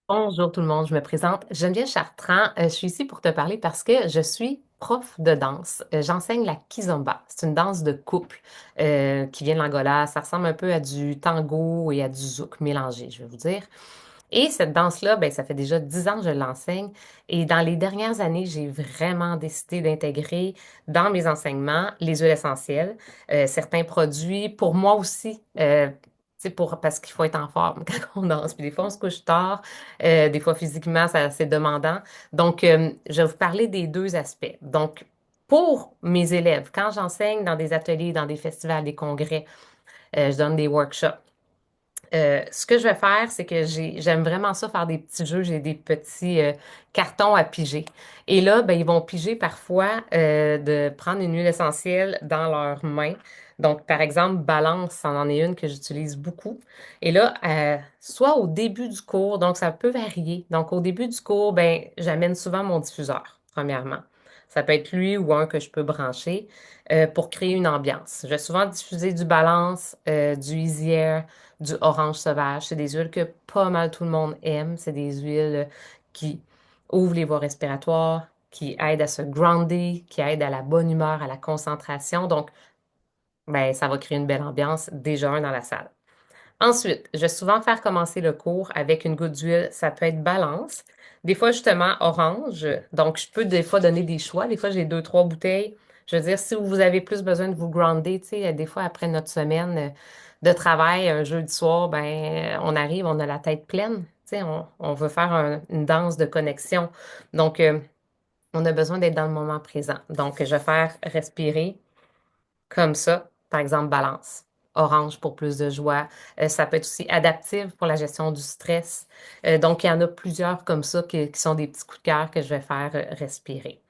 Bonjour tout le monde, je me présente Geneviève Chartrand. Je suis ici pour te parler parce que je suis prof de danse. J'enseigne la kizomba. C'est une danse de couple qui vient de l'Angola. Ça ressemble un peu à du tango et à du zouk mélangé, je vais vous dire. Et cette danse-là, ben, ça fait déjà 10 ans que je l'enseigne. Et dans les dernières années, j'ai vraiment décidé d'intégrer dans mes enseignements les huiles essentielles, certains produits, pour moi aussi, parce qu'il faut être en forme quand on danse. Puis des fois, on se couche tard, des fois physiquement, c'est demandant. Donc, je vais vous parler des deux aspects. Donc, pour mes élèves, quand j'enseigne dans des ateliers, dans des festivals, des congrès, je donne des workshops. Ce que je vais faire, c'est que j'aime vraiment ça faire des petits jeux. J'ai des petits cartons à piger. Et là, ben, ils vont piger parfois de prendre une huile essentielle dans leurs mains. Donc, par exemple, Balance, ça en est une que j'utilise beaucoup. Et là, soit au début du cours, donc ça peut varier. Donc, au début du cours, ben, j'amène souvent mon diffuseur, premièrement. Ça peut être lui ou un que je peux brancher pour créer une ambiance. Je vais souvent diffuser du Balance, du Easy Air, du orange sauvage. C'est des huiles que pas mal tout le monde aime. C'est des huiles qui ouvrent les voies respiratoires, qui aident à se grounder, qui aident à la bonne humeur, à la concentration. Donc, ben, ça va créer une belle ambiance déjà dans la salle. Ensuite, je vais souvent faire commencer le cours avec une goutte d'huile. Ça peut être balance. Des fois, justement, orange. Donc, je peux des fois donner des choix. Des fois, j'ai deux, trois bouteilles. Je veux dire, si vous avez plus besoin de vous grounder, tu sais, des fois, après notre semaine de travail, un jeudi soir, ben, on arrive, on a la tête pleine. Tu sais, on veut faire une danse de connexion. Donc, on a besoin d'être dans le moment présent. Donc, je vais faire respirer. Comme ça, par exemple, balance. Orange pour plus de joie. Ça peut être aussi adaptif pour la gestion du stress. Donc, il y en a plusieurs comme ça qui sont des petits coups de cœur que je vais faire respirer.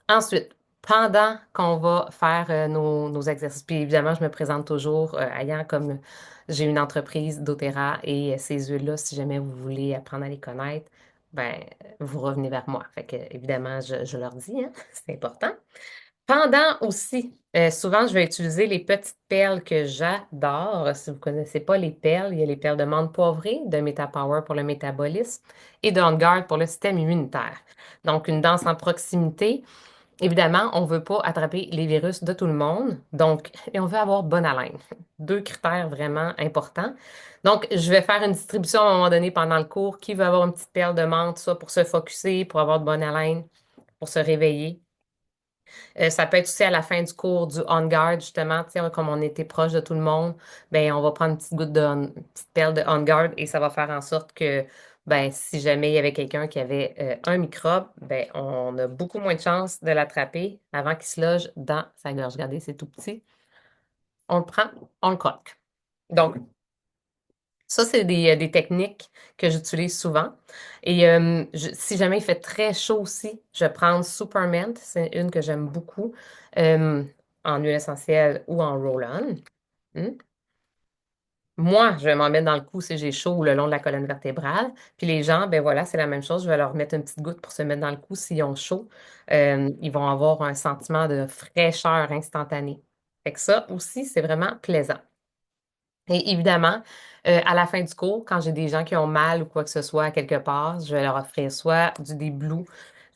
Ensuite, pendant qu'on va faire nos exercices, puis évidemment, je me présente toujours ayant comme j'ai une entreprise d'Otera et ces huiles-là, si jamais vous voulez apprendre à les connaître, ben, vous revenez vers moi. Fait que, évidemment, je leur dis, hein, c'est important. Pendant aussi, souvent, je vais utiliser les petites perles que j'adore. Si vous ne connaissez pas les perles, il y a les perles de menthe poivrée, de MetaPower pour le métabolisme et de On Guard pour le système immunitaire. Donc, une danse en proximité. Évidemment, on ne veut pas attraper les virus de tout le monde. Donc, et on veut avoir bonne haleine. Deux critères vraiment importants. Donc, je vais faire une distribution à un moment donné pendant le cours. Qui veut avoir une petite perle de menthe, soit pour se focusser, pour avoir de bonne haleine, pour se réveiller. Ça peut être aussi à la fin du cours du On Guard, justement, tu sais, comme on était proche de tout le monde, ben on va prendre une petite goutte une petite perle de On Guard et ça va faire en sorte que ben si jamais il y avait quelqu'un qui avait un microbe, ben on a beaucoup moins de chances de l'attraper avant qu'il se loge dans sa gorge. Regardez, c'est tout petit. On le prend, on le croque. Donc, ça, c'est des techniques que j'utilise souvent. Et si jamais il fait très chaud aussi, je vais prendre Supermint. C'est une que j'aime beaucoup euh, en huile essentielle ou en roll-on. Hmm. Moi, je vais m'en mettre dans le cou si j'ai chaud ou le long de la colonne vertébrale. Puis les gens, ben voilà, c'est la même chose. Je vais leur mettre une petite goutte pour se mettre dans le cou s'ils ont chaud. Ils vont avoir un sentiment de fraîcheur instantanée. Fait que ça aussi, c'est vraiment plaisant. Et évidemment, à la fin du cours, quand j'ai des gens qui ont mal ou quoi que ce soit à quelque part, je vais leur offrir soit des blues.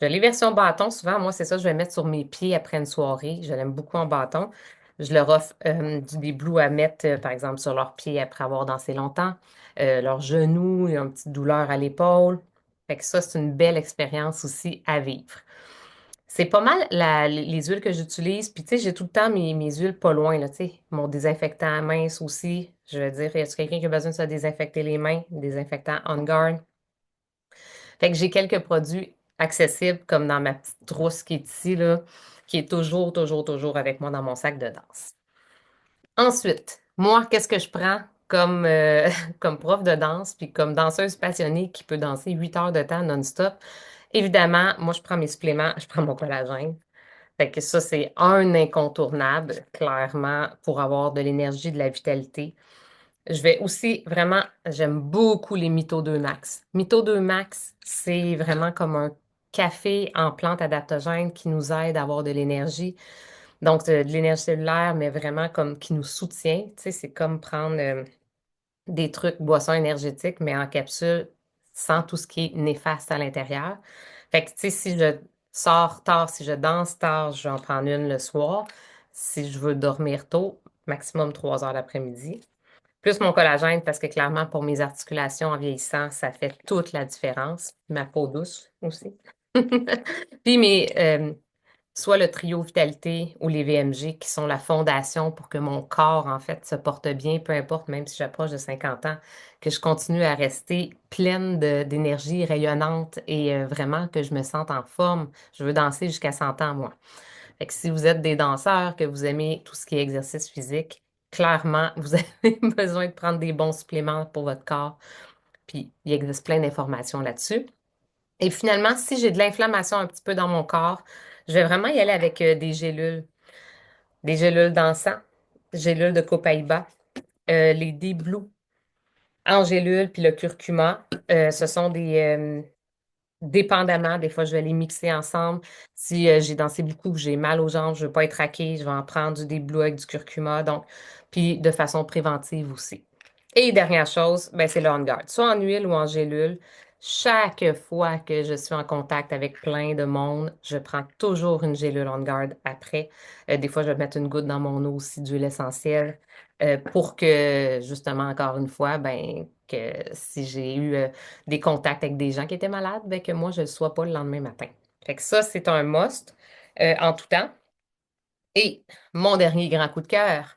Les versions bâton, souvent, moi, c'est ça, je vais mettre sur mes pieds après une soirée. Je l'aime beaucoup en bâton. Je leur offre des blues à mettre, par exemple, sur leurs pieds après avoir dansé longtemps. Leurs genoux, ils ont une petite douleur à l'épaule. Fait que ça, c'est une belle expérience aussi à vivre. C'est pas mal les huiles que j'utilise. Puis, tu sais, j'ai tout le temps mes huiles pas loin, là, tu sais. Mon désinfectant à mince aussi. Je veux dire, y a quelqu'un qui a besoin de se désinfecter les mains? Désinfectant On Guard. Fait que j'ai quelques produits accessibles, comme dans ma petite trousse qui est ici, là, qui est toujours, toujours, toujours avec moi dans mon sac de danse. Ensuite, moi, qu'est-ce que je prends comme, comme prof de danse, puis comme danseuse passionnée qui peut danser 8 heures de temps non-stop? Évidemment, moi, je prends mes suppléments, je prends mon collagène. Fait que ça, c'est un incontournable, clairement, pour avoir de l'énergie, de la vitalité. Je vais aussi vraiment, j'aime beaucoup les Mito 2 Max. Mito 2 Max, c'est vraiment comme un café en plante adaptogène qui nous aide à avoir de l'énergie. Donc, de l'énergie cellulaire, mais vraiment comme qui nous soutient. Tu sais, c'est comme prendre des trucs, boissons énergétiques, mais en capsule. sans tout ce qui est néfaste à l'intérieur. Fait que, tu sais, si je sors tard, si je danse tard, je vais en prendre une le soir. Si je veux dormir tôt, maximum 3 heures l'après-midi. Plus mon collagène, parce que clairement, pour mes articulations en vieillissant, ça fait toute la différence. Ma peau douce aussi. Puis soit le trio Vitalité ou les VMG qui sont la fondation pour que mon corps, en fait, se porte bien, peu importe, même si j'approche de 50 ans, que je continue à rester pleine d'énergie rayonnante et vraiment que je me sente en forme. Je veux danser jusqu'à 100 ans, moi. Fait que si vous êtes des danseurs, que vous aimez tout ce qui est exercice physique, clairement, vous avez besoin de prendre des bons suppléments pour votre corps. Puis, il existe plein d'informations là-dessus. Et finalement, si j'ai de l'inflammation un petit peu dans mon corps, je vais vraiment y aller avec des gélules d'encens, gélules de copaïba, les D-Blue en gélule, puis le curcuma. Ce sont dépendamment, des fois, je vais les mixer ensemble. Si j'ai dansé beaucoup, que j'ai mal aux jambes, je ne veux pas être raquée, je vais en prendre du D-Blue avec du curcuma, donc, puis de façon préventive aussi. Et dernière chose, ben, c'est le On Guard, soit en huile ou en gélule. Chaque fois que je suis en contact avec plein de monde, je prends toujours une gélule On Guard après. Des fois, je vais mettre une goutte dans mon eau aussi d'huile essentielle pour que, justement, encore une fois, ben, que si j'ai eu des contacts avec des gens qui étaient malades, ben, que moi, je ne le sois pas le lendemain matin. Fait que ça, c'est un must en tout temps. Et mon dernier grand coup de cœur,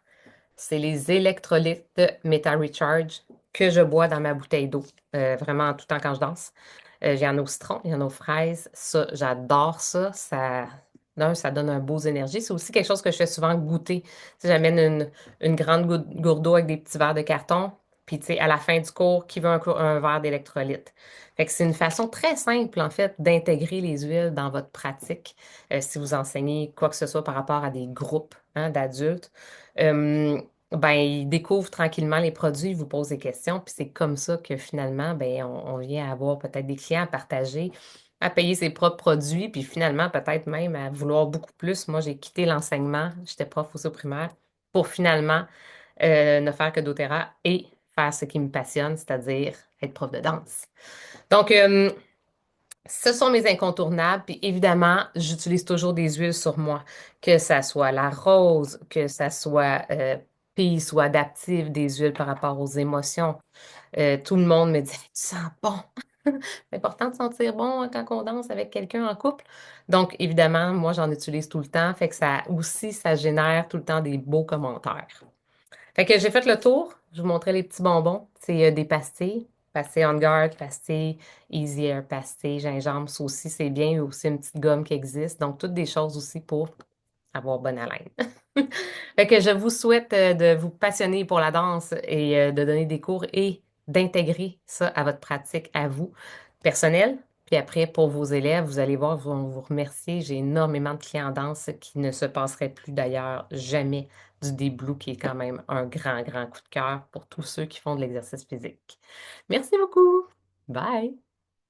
c'est les électrolytes Meta Recharge que je bois dans ma bouteille d'eau, vraiment tout le temps quand je danse. Il y en a au citron, il y en a aux fraises. Ça, j'adore ça. Ça donne un beau énergie. C'est aussi quelque chose que je fais souvent goûter. Tu sais, j'amène une grande gourde d'eau avec des petits verres de carton. Puis, tu sais, à la fin du cours, qui veut un verre d'électrolyte? Fait que c'est une façon très simple, en fait, d'intégrer les huiles dans votre pratique, si vous enseignez quoi que ce soit par rapport à des groupes, hein, d'adultes. Euh, ben, ils découvrent tranquillement les produits, ils vous posent des questions, puis c'est comme ça que finalement, ben, on vient avoir peut-être des clients à partager, à payer ses propres produits, puis finalement, peut-être même à vouloir beaucoup plus. Moi, j'ai quitté l'enseignement, j'étais prof aussi au primaire, pour finalement ne faire que doTERRA et faire ce qui me passionne, c'est-à-dire être prof de danse. Donc, ce sont mes incontournables. Puis évidemment, j'utilise toujours des huiles sur moi, que ça soit la rose, que ça soit peace ou adaptive, des huiles par rapport aux émotions. Tout le monde me dit, tu sens bon. C'est important de sentir bon hein, quand on danse avec quelqu'un en couple. Donc, évidemment, moi, j'en utilise tout le temps. Fait que ça aussi, ça génère tout le temps des beaux commentaires. Fait que j'ai fait le tour. Je vous montrais les petits bonbons. C'est des pastilles. Pastilles On Guard, pastilles Easy Air, pastilles gingembre. Ça aussi, c'est bien. Il y a aussi une petite gomme qui existe. Donc, toutes des choses aussi pour avoir bonne haleine. Fait que je vous souhaite de vous passionner pour la danse et de donner des cours et d'intégrer ça à votre pratique à vous, personnelle. Puis après, pour vos élèves, vous allez voir, ils vont vous remercier. J'ai énormément de clients en danse qui ne se passeraient plus d'ailleurs jamais du Deep qui est quand même un grand, grand coup de cœur pour tous ceux qui font de l'exercice physique. Merci beaucoup. Bye.